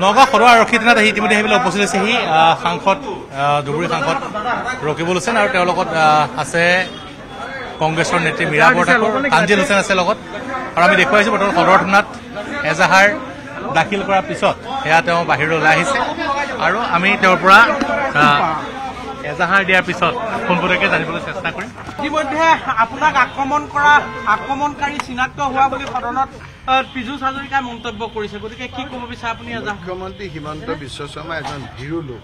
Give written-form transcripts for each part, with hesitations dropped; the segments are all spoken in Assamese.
নগাঁও সদৰ আৰক্ষী থানাত আহি ইতিমধ্যে সেইবিলাক উপস্থিত হৈছেহি সাংসদ ধুবুৰী সাংসদ ৰকিবুল হুছেইন আৰু তেওঁৰ লগত আছে কংগ্ৰেছৰ নেত্ৰী মীৰা বৰঠাকুৰ তানজিল হুছেইন আছে লগত আৰু আমি দেখুৱাইছোঁ বৰ্তমান সদৰ থানাত এজাহাৰ দাখিল কৰাৰ পিছত সেয়া তেওঁ বাহিৰলৈ ওলাই আহিছে আৰু আমি তেওঁৰ পৰা এজাহাৰ দিয়াৰ পিছত পোনপটীয়াকৈ জানিবলৈ চেষ্টা কৰিম। ইতিমধ্যে আপোনাক আক্ৰমণকাৰী চিনাক্ত হোৱা বুলি সদনত পীযুষ হাজৰিকাই মন্তব্য কৰিছে, গতিকে কি ক'ব বিচাৰে আপুনি? মুখ্যমন্ত্ৰী হিমন্ত বিশ্ব শৰ্মা এজন ভীৰু লোক,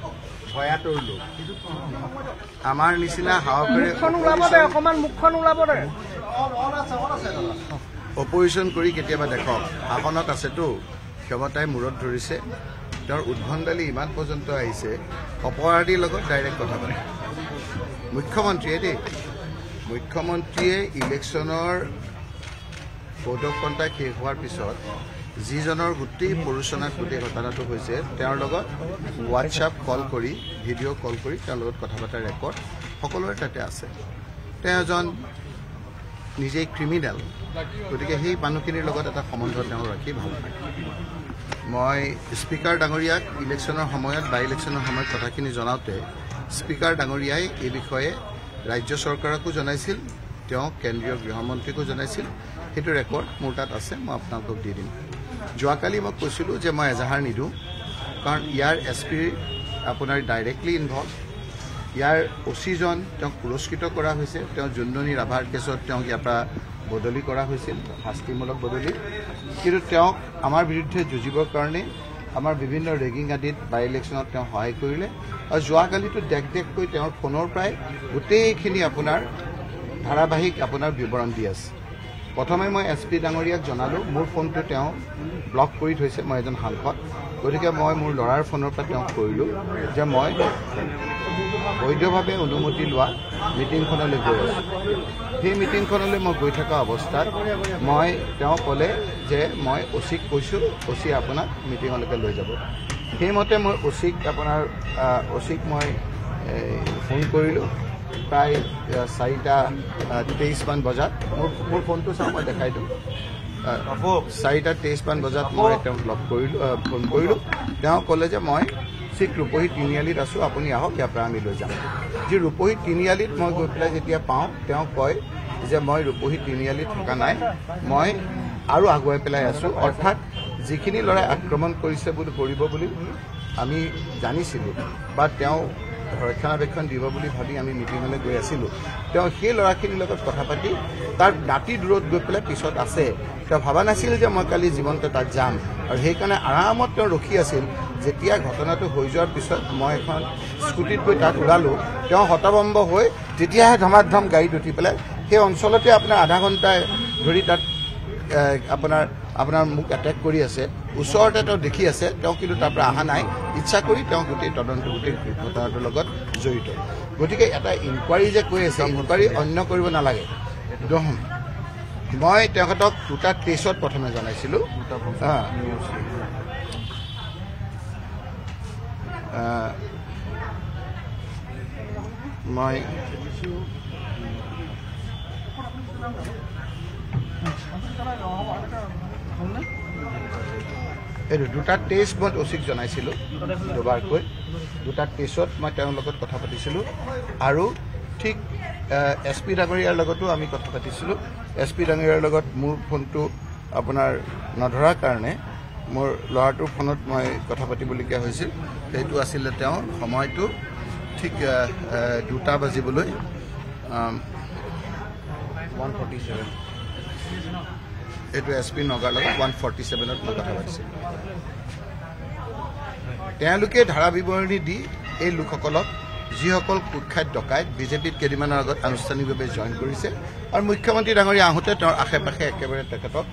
ভয়াতুৰ লোক। আমাৰ নিচিনা অপজিশ্যন কৰি কেতিয়াবা দেখক শাসনত আছেতো, ক্ষমতাই মূৰত ধৰিছে, তেওঁৰ উদ্ভণ্ডালি ইমান পৰ্যন্ত আহিছে, অপৰাধীৰ লগত ডাইৰেক্ট কথা পাতে মুখ্যমন্ত্ৰীয়ে ইলেকশ্যনৰ ভোট কণ্টাক্ট শেষ হোৱাৰ পিছত যিজনৰ গোটেই প্ৰৰোচনাত গোটেই ঘটনাটো হৈছে তেওঁৰ লগত হোৱাটছআপ কল কৰি ভিডিঅ' কল কৰি তেওঁৰ লগত কথা পতাৰ ৰেকৰ্ড সকলোৰে তাতে আছে। তেওঁ এজন নিজেই ক্ৰিমিনেল, গতিকে সেই মানুহখিনিৰ লগত এটা সম্বন্ধ তেওঁ ৰাখি ভাল পায়। মই স্পীকাৰ ডাঙৰীয়াক ইলেকশ্যনৰ সময়ত বাই ইলেকশ্যনৰ সময়ত কথাখিনি জনাওঁতে স্পীকাৰ ডাঙৰীয়াই এই বিষয়ে ৰাজ্য চৰকাৰকো জনাইছিল, তেওঁ কেন্দ্ৰীয় গৃহমন্ত্ৰীকো জনাইছিল। সেইটো ৰেকৰ্ড মোৰ তাত আছে, মই আপোনালোকক দি দিম। যোৱাকালি মই কৈছিলোঁ যে মই এজাহাৰ নিদিওঁ, কাৰণ ইয়াৰ এছ পি আপোনাৰ ডাইৰেক্টলি ইনভলভ। ইয়াৰ অচিজন তেওঁক পুৰস্কৃত কৰা হৈছে, তেওঁ জুনমণি ৰাভাৰ কেছত তেওঁক ইয়াৰ পৰা বদলি কৰা হৈছিল, শাস্তিমূলক বদলি। কিন্তু তেওঁক আমাৰ বিৰুদ্ধে যুঁজিবৰ কাৰণে আমাৰ বিভিন্ন ৰেগিং আদিত বাই ইলেকশ্যনত তেওঁ সহায় কৰিলে আৰু যোৱাকালিতো দেখ তেওঁৰ ফোনৰ পৰাই গোটেইখিনি আপোনাৰ ধাৰাবাহিক আপোনাৰ বিৱৰণ দি আছে। প্ৰথমে মই এছ পি ডাঙৰীয়াক জনালোঁ মোৰ ফোনটো তেওঁ ব্লক কৰি থৈছে, মই এজন সাংসদ, গতিকে মই মোৰ ল'ৰাৰ ফোনৰ পৰা তেওঁক কৰিলোঁ যে মই বৈধভাৱে অনুমতি লোৱা মিটিংখনলৈ গৈ আছোঁ। সেই মিটিংখনলৈ মই গৈ থকা অৱস্থাত তেওঁ ক'লে যে মই অচিক কৈছোঁ, অচি আপোনাক মিটিঙলৈকে লৈ যাব। সেইমতে মই অচিক মই ফোন কৰিলোঁ প্ৰায় 4:23 মান বজাত। মোৰ ফোনটো চাওঁ, মই দেখাই দিওঁ। 4:23 মান বজাত মই তেওঁক ফোন কৰিলোঁ। তেওঁ ক'লে যে মই ঠিক ৰূপহী তিনিআলিত আছোঁ, আপুনি আহক, ইয়াৰ পৰা আমি লৈ যাম। যি ৰূপহী তিনিআলিত মই গৈ পেলাই যেতিয়া পাওঁ, তেওঁ কয় যে মই ৰূপহী তিনিআলিত থকা নাই, মই আৰু আগুৱাই পেলাই আছোঁ। অৰ্থাৎ যিখিনি ল'ৰাই আক্ৰমণ কৰিব বুলি আমি জানিছিলোঁ বা তেওঁ ৰক্ষণাবেক্ষণ দিব বুলি ভাবি আমি মিটিঙলৈ গৈ আছিলোঁ, তেওঁ সেই ল'ৰাখিনিৰ লগত কথা পাতি তাৰ নাতি দূৰত গৈ পেলাই পিছত আছে। তেওঁ ভবা নাছিল যে মই কালি জীৱন্ত তাত যাম, আৰু সেইকাৰণে আৰামত তেওঁ ৰখি আছিল। যেতিয়া ঘটনাটো হৈ যোৱাৰ পিছত মই এখন স্কুটিত গৈ তাত ওলালোঁ, তেওঁ হতভম্ব হৈ তেতিয়াহে ধমাধম গাড়ীত উঠি পেলাই সেই অঞ্চলতে আপোনাৰ আধা ঘণ্টা ধৰি তাত আপোনাৰ মোক এটেক কৰি আছে। ওচৰতে তেওঁ দেখি আছে, তেওঁ কিন্তু তাৰ পৰা অহা নাই, ইচ্ছা কৰি তেওঁ গোটেই ঘটনাটোৰ লগত জড়িত। গতিকে এটা ইনকুৱাৰী যে কৈ আছে, ইনকুৱাৰী অন্য কৰিব নালাগে। মই তেখেতক 2:23 প্ৰথমে জনাইছিলোঁ। মই এইটো 2:23 মই অচিক জনাইছিলোঁ দুবাৰকৈ। 2:23 মই তেওঁৰ লগত কথা পাতিছিলোঁ আৰু ঠিক এছ পি ডাঙৰীয়াৰ লগতো আমি কথা পাতিছিলোঁ। এছ পি ডাঙৰীয়াৰ লগত মোৰ ফোনটো আপোনাৰ নধৰাৰ কাৰণে মোৰ ল'ৰাটোৰ ফোনত মই কথা পাতিবলগীয়া হৈছিল। সেইটো আছিলে তেওঁৰ সময়টো ঠিক 2টা বাজিবলৈ 1:47। এইটো এছ পি নগাৰ লগত 1:47 মই কথা পাতিছিলোঁ। তেওঁলোকে ধাৰা বিৱৰণী দি এই লোকসকলক, যিসকল কুখ্যাত ডকাইত বিজেপিত কেইদিনমানৰ আগত আনুষ্ঠানিকভাৱে জইন কৰিছে, আৰু মুখ্যমন্ত্ৰী ডাঙৰীয়া আহোঁতে তেওঁৰ আশে পাশে একেবাৰে তেখেতক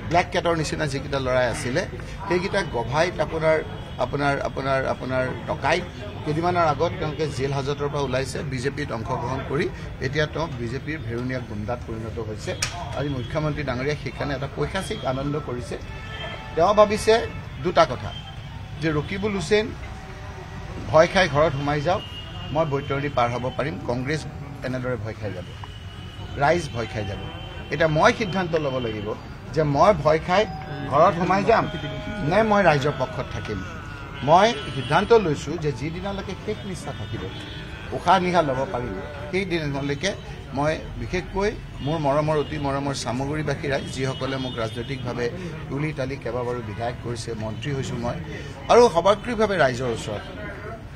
ব্লেক কেটৰ নিচিনা যিকেইটা ল'ৰাই আছিলে সেইকেইটাক গভাইত আপোনাৰ ডকাইত কেইদিনমানৰ আগত তেওঁলোকে জেল হাজতৰ পৰা ওলাইছে, বিজেপিত অংশগ্ৰহণ কৰি এতিয়া তেওঁ বিজেপিৰ ভেৰুণীয়া গুণ্ডাত পৰিণত হৈছে। আৰু মুখ্যমন্ত্ৰী ডাঙৰীয়াই সেইকাৰণে এটা পৈশাচিক আনন্দ কৰিছে। তেওঁ ভাবিছে দুটা কথা, যে ৰকিবুল হুছেইন ভয় খাই ঘৰত সোমাই যাওক, মই বৈতৰণি পাৰ হ'ব পাৰিম, কংগ্ৰেছ এনেদৰে ভয় খাই যাব, ৰাইজ ভয় খাই যাব। এতিয়া মই সিদ্ধান্ত ল'ব লাগিব যে মই ভয় খাই ঘৰত সোমাই যাম নে মই ৰাইজৰ পক্ষত থাকিম মই সিদ্ধান্ত লৈছোঁ যে যিদিনালৈকে শেষ নিষ্ঠা থাকিব উশাহ নিশাহ ল'ব পাৰিব সেইদিনলৈকে মই বিশেষকৈ মোৰ মৰমৰ অতি মৰমৰ চামগুৰিবাসী ৰাইজ যিসকলে মোক ৰাজনৈতিকভাৱে তুলি তালি কেইবাবাৰো বিধায়ক কৰিছে মন্ত্ৰী হৈছোঁ মই আৰু সামগ্ৰিকভাৱে ৰাইজৰ ওচৰত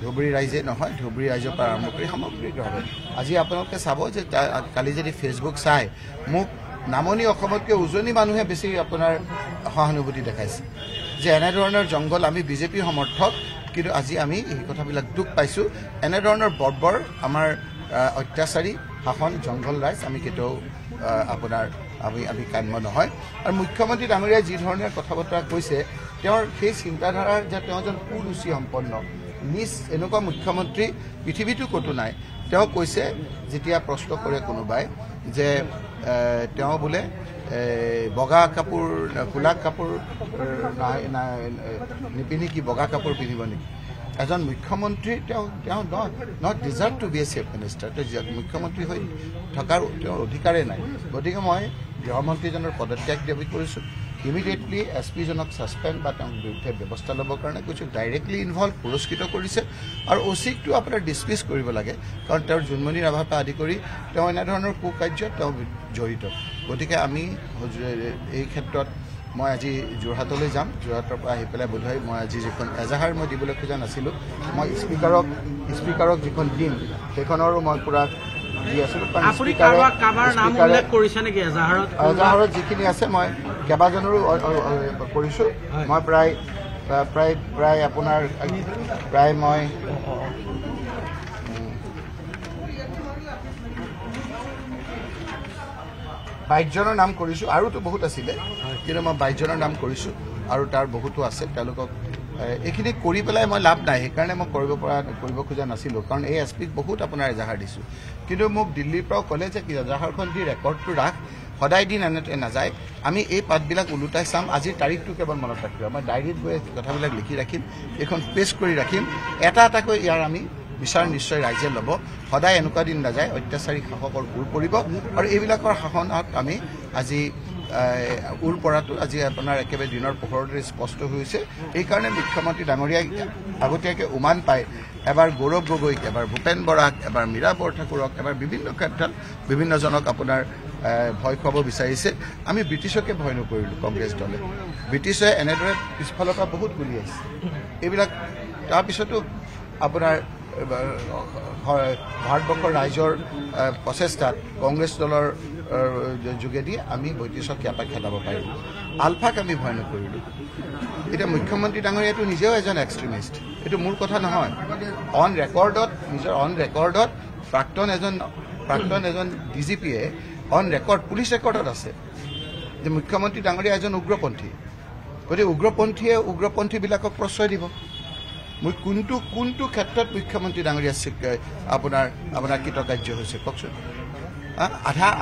ধুবুৰী ৰাইজে নহয় ধুবুৰী ৰাইজৰ পৰা আৰম্ভ কৰি সামগ্ৰিকভাৱে আজি আপোনালোকে চাব যে কালি যদি ফেচবুক চাই মোক নামনি অসমতকৈ উজনি মানুহে বেছি আপোনাৰ সহানুভূতি দেখাইছে যে এনেধৰণৰ জংঘল আমি বিজেপিৰ সমৰ্থক কিন্তু আজি আমি এই কথাবিলাক দুখ পাইছোঁ এনেধৰণৰ বৰ্বৰ আমাৰ অত্যাচাৰী শাসন জংঘল ৰাইজ আমি কেতিয়াও আপোনাৰ আমি কাম্য নহয় আৰু মুখ্যমন্ত্ৰী ডাঙৰীয়াই যি ধৰণে কথা বতৰা কৈছে তেওঁৰ সেই চিন্তাধাৰাৰ যে তেওঁ এজন সুৰুচি সম্পন্ন নিজ এনেকুৱা মুখ্যমন্ত্ৰী পৃথিৱীতো ক'তো নাই তেওঁ কৈছে যেতিয়া প্ৰশ্ন কৰে কোনোবাই যে তেওঁ বোলে বগা কাপোৰ কোলা কাপোৰ নিপিন্ধি কি বগা কাপোৰ পিন্ধিব নেকি এজন মুখ্যমন্ত্ৰী তেওঁ not deserve to be a chief minister মুখ্যমন্ত্ৰী হৈ থকাৰ তেওঁৰ অধিকাৰেই নাই গতিকে মই গৃহমন্ত্ৰীজনৰ পদত্যাগ দাবী কৰিছোঁ ইমিডিয়েটলি এছপিজনক ছাছপেণ্ড বা তেওঁৰ বিৰুদ্ধে ব্যৱস্থা ল'বৰ কাৰণে কৈছোঁ ডাইৰেক্টলি ইনভলভ পুৰস্কৃত কৰিছে আৰু অচিকটো আপোনাৰ ডিছমিছ কৰিব লাগে কাৰণ তেওঁৰ জোনমণি ৰাভাৰ পৰা আদি কৰি তেওঁ এনেধৰণৰ কুকাৰ্যত তেওঁ জড়িত গতিকে আমি এই ক্ষেত্ৰত মই আজি যোৰহাটলৈ যাম যোৰহাটৰ পৰা আহি পেলাই বোধহয় মই আজি যিখন এজাহাৰ মই দিবলৈ খোজা নাছিলোঁ মই স্পীকাৰক যিখন দিম সেইখনৰো মই পূৰা দি আছিলোঁ এজাহাৰত যিখিনি আছে মই কেইবাজনৰো কৰিছোঁ মই প্ৰায় আপোনাৰ প্ৰায় মই 22 জনৰ নাম কৰিছোঁ আৰুতো বহুত আছিলে কিন্তু মই 22 জনৰ নাম কৰিছোঁ আৰু তাৰ বহুতো আছে তেওঁলোকক এইখিনি কৰি পেলাই মই লাভ নাই সেইকাৰণে মই কৰিব খোজা নাছিলোঁ কাৰণ এই এছপিক বহুত আপোনাৰ এজাহাৰ দিছোঁ কিন্তু মোক দিল্লীৰ পৰাও ক'লে যে কি এজাহাৰখন দি ৰেকৰ্ডটো ৰাখ সদায় দিন এনেতে নাযায় আমি এই পাতবিলাক ওলোটাই চাম আজিৰ তাৰিখটো কেৱল মনত ৰাখিবা মই ডায়েৰীত গৈ কথাবিলাক লিখি ৰাখিম এইখন পেষ্ট কৰি ৰাখিম এটা এটাকৈ ইয়াৰ আমি বিচাৰ নিশ্চয় ৰাইজে ল'ব সদায় এনেকুৱা দিন নাযায় অত্যাচাৰী শাসকৰ উৰ পৰিব আৰু এইবিলাকৰ শাসনত আমি আজি উৰ পৰাটো আজি আপোনাৰ একেবাৰে দিনৰ পোহৰতে স্পষ্ট হৈছে এইকাৰণে মুখ্যমন্ত্ৰী ডাঙৰীয়াই আগতীয়াকৈ উমান পায় এবাৰ গৌৰৱ গগৈক এবাৰ ভূপেন বৰাক এবাৰ মীৰা বৰঠাকুৰক এবাৰ বিভিন্ন ক্ষেত্ৰত বিভিন্নজনক আপোনাৰ ভয় খুৱাব বিচাৰিছে আমি ব্ৰিটিছকে ভয় নকৰিলোঁ কংগ্ৰেছ দলে ব্ৰিটিছে এনেদৰে পিছফালৰ পৰা বহুত গুলি আহিছে এইবিলাক তাৰপিছতো আপোনাৰ ভাৰতবৰ্ষৰ ৰাইজৰ প্ৰচেষ্টাত কংগ্ৰেছ দলৰ যোগেদি আমি ব্ৰিটিছক ইয়াৰ পৰা খেদাব পাৰিলোঁ আলফাক আমি ভয় নকৰিলোঁ এতিয়া মুখ্যমন্ত্ৰী ডাঙৰীয়াটো নিজেও এজন এক্সট্ৰিমিষ্ট এইটো মোৰ কথা নহয় অন ৰেকৰ্ডত প্ৰাক্তন এজন ডিজিপিয়ে অন ৰেকৰ্ড পুলিচ ৰেকৰ্ডত আছে যে মুখ্যমন্ত্ৰী ডাঙৰীয়া এজন উগ্ৰপন্থী গতিকে উগ্ৰপন্থীবিলাকক প্ৰশ্ৰয় দিব মই কোনটো ক্ষেত্ৰত মুখ্যমন্ত্ৰী ডাঙৰীয়া আপোনাৰ কৃতকাৰ্য হৈছে কওকচোন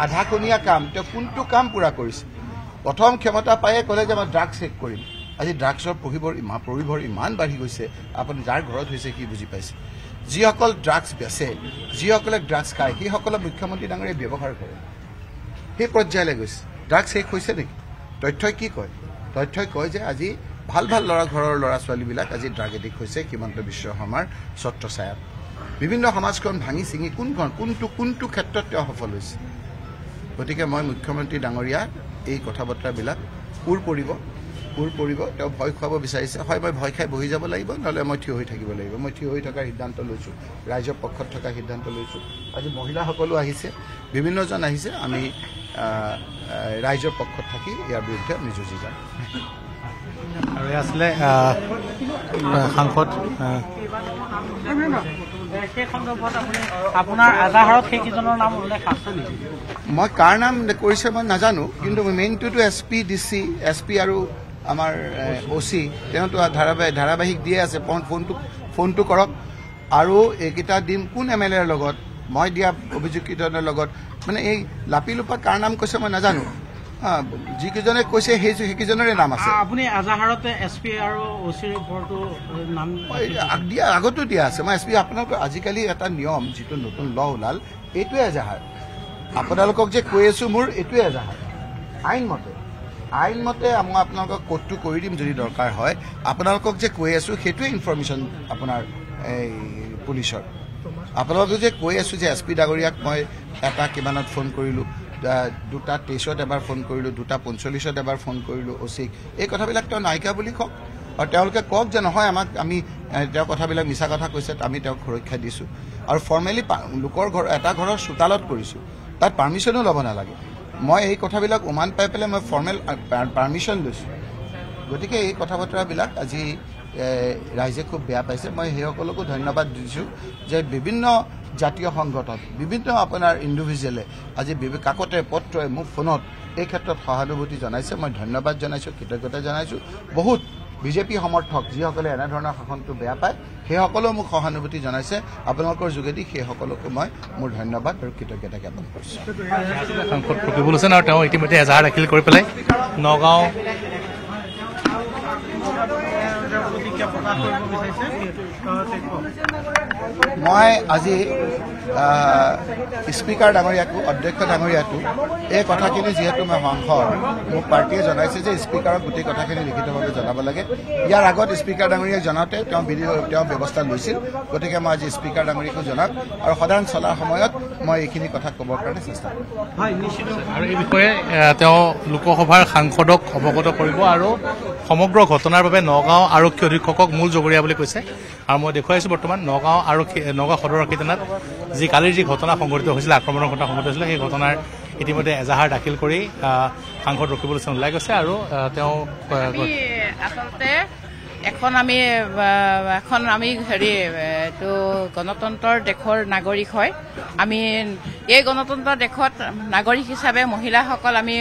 আধাখনীয়া কাম তেওঁ কোনটো কাম পূৰা কৰিছে প্ৰথম ক্ষমতা পায়ে ক'লে যে মই ড্ৰাগছ শেষ কৰিম আজি ড্ৰাগছৰ প্ৰয়োভৰ ইমান বাঢ়ি গৈছে আপুনি যাৰ ঘৰত হৈছে কি বুজি পাইছে যিসকল ড্ৰাগছ বেচে যিসকলে ড্ৰাগছ খায় সেইসকলক মুখ্যমন্ত্ৰী ডাঙৰীয়াই ব্যৱহাৰ কৰে সেই পৰ্যায়লৈ গৈছে ড্ৰাগছ শেষ হৈছে নেকি তথ্যই কি কয় তথ্যই কয় যে আজি ভাল ঘৰৰ ল'ৰা ছোৱালীবিলাক আজি ড্ৰাগ এডিক্ট হৈছে হিমন্ত বিশ্ব শৰ্মাৰ ছত্ৰছায়াত বিভিন্ন সমাজখন ভাঙি ছিঙি কোনটো ক্ষেত্ৰত তেওঁ সফল হৈছে গতিকে মই মুখ্যমন্ত্ৰী ডাঙৰীয়া এই কথা বতৰাবিলাক উৰ পৰিব তেওঁ ভয় খুৱাব বিচাৰিছে হয় মই ভয় খাই বহি যাব লাগিব নহ'লে মই থিয় হৈ থাকিব লাগিব মই থিয় হৈ থকাৰ সিদ্ধান্ত লৈছোঁ ৰাইজৰ পক্ষত থকা সিদ্ধান্ত লৈছোঁ আজি মহিলাসকলো আহিছে বিভিন্নজন আহিছে আমি ৰাইজৰ পক্ষত থাকি ইয়াৰ বিৰুদ্ধে আমি যুঁজি যাম আৰু আছিলে সাংসদ আপোনাৰ এজাহাৰত সেইকেইজনৰ নাম উল্লেখ আছে নেকি মই কাৰ নাম কৰিছে মই নাজানো কিন্তু মেইনটোতো এছ পি আৰু আমাৰ OC তেওঁতো ধাৰাবাহিক দিয়ে আছে ফোনটো কৰক আৰু এইকেইটা দিন কোন MLA ৰ লগত মই দিয়া অভিযোগকেইজনৰ লগত মানে এই লাপিলোপা কাৰ নাম কৈছে মই নাজানো যিকেইজনে কৈছে সেইকেইজনৰে নাম আছে আপুনি এজাহাৰতে SP আৰু OC ৰিপৰ্টটো নাম দিয়া আগতো দিয়া আছে মই SP আপোনালোকৰ আজিকালি এটা নিয়ম যিটো নতুন ল ওলাল এইটোৱে এজাহাৰ আপোনালোকক যে কৈ আছো মোৰ এইটোৱে এজাহাৰ আইনমতে মই আপোনালোকক কোডটো কৰি দিম যদি দৰকাৰ হয় আপোনালোকক যে কৈ আছো সেইটোৱে ইনফৰমেশ্যন আপোনাৰ এই পুলিচৰ আপোনালোকক যে কৈ আছো যে SP ডাঙৰীয়াক মই এটা কিমানত ফোন কৰিলোঁ 2:23 এবাৰ ফোন কৰিলোঁ 2:45 এবাৰ ফোন কৰিলোঁ OC-ক এই কথাবিলাক তেওঁ নাইকিয়া বুলি কওক আৰু তেওঁলোকে কওক যে নহয় আমাক আমি তেওঁ কথাবিলাক মিছা কথা কৈছে আমি তেওঁক সুৰক্ষা দিছোঁ আৰু ফৰ্মেলি লোকৰ ঘৰ এটা ঘৰৰ চোতালত কৰিছোঁ তাত পাৰ্মিশ্যনো ল'ব নালাগে মই এই কথাবিলাক উমান পাই পেলাই মই ফৰ্মেল পাৰ্মিশ্যন লৈছোঁ গতিকে এই কথা বতৰাবিলাক আজি ৰাইজে খুব বেয়া পাইছে মই সেইসকলকো ধন্যবাদ দিছোঁ যে বিভিন্ন জাতীয় সংগঠন বিভিন্ন আপোনাৰ ইণ্ডিভিজুৱেলে আজি কাকতে পত্ৰই মোক ফোনত এই ক্ষেত্ৰত সহানুভূতি জনাইছে মই ধন্যবাদ জনাইছোঁ কৃতজ্ঞতা জনাইছোঁ বহুত বিজেপি সমৰ্থক যিসকলে এনেধৰণৰ শাসনটো বেয়া পায় সেইসকলেও মোক সহানুভূতি জনাইছে আপোনালোকৰ যোগেদি সেইসকলকো মই মোৰ ধন্যবাদ আৰু কৃতজ্ঞতা জ্ঞাপন কৰিছোঁ সাংসদ ৰকিবুল হুছেইন আৰু তেওঁ ইতিমধ্যে এজাহাৰ দাখিল কৰি পেলাই নগাঁও মই আজি স্পীকাৰ ডাঙৰীয়াকো অধ্যক্ষ ডাঙৰীয়াকো এই কথাখিনি যিহেতু মই সাংসদ মোক পাৰ্টীয়ে জনাইছে যে স্পীকাৰক গোটেই কথাখিনি লিখিতভাৱে জনাব লাগে ইয়াৰ আগত স্পীকাৰ ডাঙৰীয়াক জনাওঁতে তেওঁ ব্যৱস্থা লৈছিল গতিকে মই আজি স্পীকাৰ ডাঙৰীয়াকো জনাম আৰু সদন চলাৰ সময়ত মই এইখিনি কথা ক'বৰ কাৰণে চেষ্টা কৰিম আৰু এই বিষয়ে তেওঁ লোকসভাৰ সাংসদক অৱগত কৰিব আৰু সমগ্ৰ ঘটনাৰ বাবে নগাঁও আৰক্ষী অধীক্ষকক মূল জগৰীয়া বুলি কৈছে আৰু মই দেখুৱাইছোঁ বৰ্তমান নগাঁও সদৰ আৰক্ষী থানাত কালিৰ যি ঘটনা সংঘটিত হৈছিল আক্ৰমণৰ ঘটনা সংঘটিত হৈছিলে সেই ঘটনাৰ ইতিমধ্যে এজাহাৰ দাখিল কৰি সাংসদ ৰকিবুল হুছেইন ওলাই গৈছে আৰু তেওঁ আচলতে এখন আমি হেৰি এইটো গণতন্ত্ৰৰ দেশৰ নাগৰিক হয় আমি এই গণতন্ত্ৰ দেশত নাগৰিক হিচাপে মহিলাসকল আমি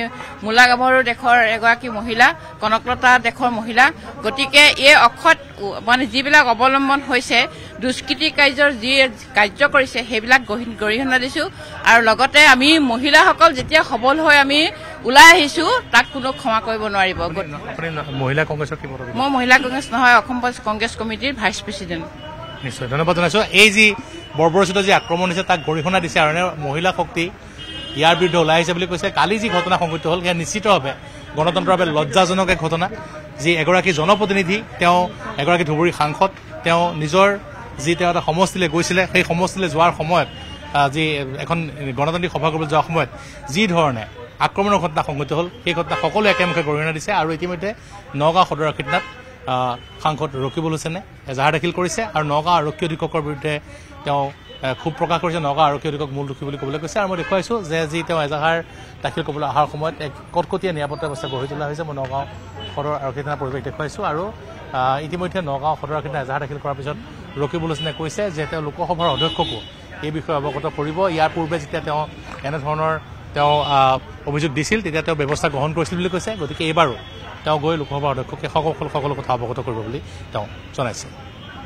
মূলা গাভৰু দেশৰ এগৰাকী মহিলা কনকলতা দেশৰ মহিলা গতিকে এই অসৎ মানে যিবিলাক অৱলম্বন হৈছে দুষ্কৃতি কাৰ্যৰ যি কাৰ্য কৰিছে সেইবিলাক গৰিহণা দিছোঁ আৰু লগতে আমি মহিলাসকল যেতিয়া সবল হৈ আমি ওলাই আহিছোঁ তাক কোনো ক্ষমা কৰিব নোৱাৰিব মহিলা কংগ্ৰেছৰ কি মই মহিলা কংগ্ৰেছ নহয় অসম কংগ্ৰেছ কমিটিৰ ভাইচ প্ৰেচিডেণ্ট নিশ্চয় ধন্যবাদ জনাইছোঁ এই যি বৰ্বৰচিত যি আক্ৰমণ হৈছে তাক গৰিহণা দিছে আৰু মহিলা শক্তি ইয়াৰ বিৰুদ্ধে ওলাই আহিছে বুলি কৈছে কালি যি ঘটনা সংঘটিত হ'ল সেয়া নিশ্চিতভাৱে গণতন্ত্ৰৰ বাবে লজ্জাজনক এক ঘটনা যি এগৰাকী জনপ্ৰতিনিধি তেওঁ এগৰাকী ধুবুৰী সাংসদ তেওঁ নিজৰ তেওঁ এটা সমষ্টিলৈ গৈছিলে সেই সমষ্টিলৈ যোৱাৰ সময়ত যি এখন গণতান্ত্ৰিক সভা কৰিবলৈ যোৱাৰ সময়ত যি ধৰণে আক্ৰমণৰ ঘটনা সংঘটিত হ'ল সেই ঘটনা সকলোৱে একেমুখে গৰিহণা দিছে আৰু ইতিমধ্যে নগাঁও সদৰ আৰক্ষী থানাত সাংসদ ৰকিবুল হুছেইনে এজাহাৰ দাখিল কৰিছে আৰু নগাঁও আৰক্ষী অধীক্ষকৰ বিৰুদ্ধে তেওঁ খুব প্ৰকাশ কৰিছে নগাঁও আৰক্ষী অধীক্ষক মূল দোষী বুলি ক'বলৈ কৈছে আৰু মই দেখুৱাইছোঁ যে যি তেওঁ এজাহাৰ দাখিল কৰিবলৈ অহাৰ সময়ত এক কটকটীয়া নিৰাপত্তা ব্যৱস্থা গঢ়ি তোলা হৈছে মই নগাঁও সদৰ আৰক্ষী থানাৰ পৰিৱেশ দেখুৱাইছোঁ আৰু ইতিমধ্যে নগাঁও সদৰ আৰক্ষী থানাত এজাহাৰ দাখিল কৰাৰ পিছত ৰকিবুল হুছেইনে কৈছে যে তেওঁ লোকসভাৰ অধ্যক্ষকো এই বিষয়ে অৱগত কৰিব ইয়াৰ পূৰ্বে যেতিয়া তেওঁ এনেধৰণৰ অভিযোগ দিছিল তেতিয়া তেওঁ ব্যৱস্থা গ্ৰহণ কৰিছিল বুলি কৈছে গতিকে এইবাৰো তেওঁ গৈ লোকসভাৰ অধ্যক্ষকে সকলো কথা অৱগত কৰিব বুলি তেওঁ জনাইছে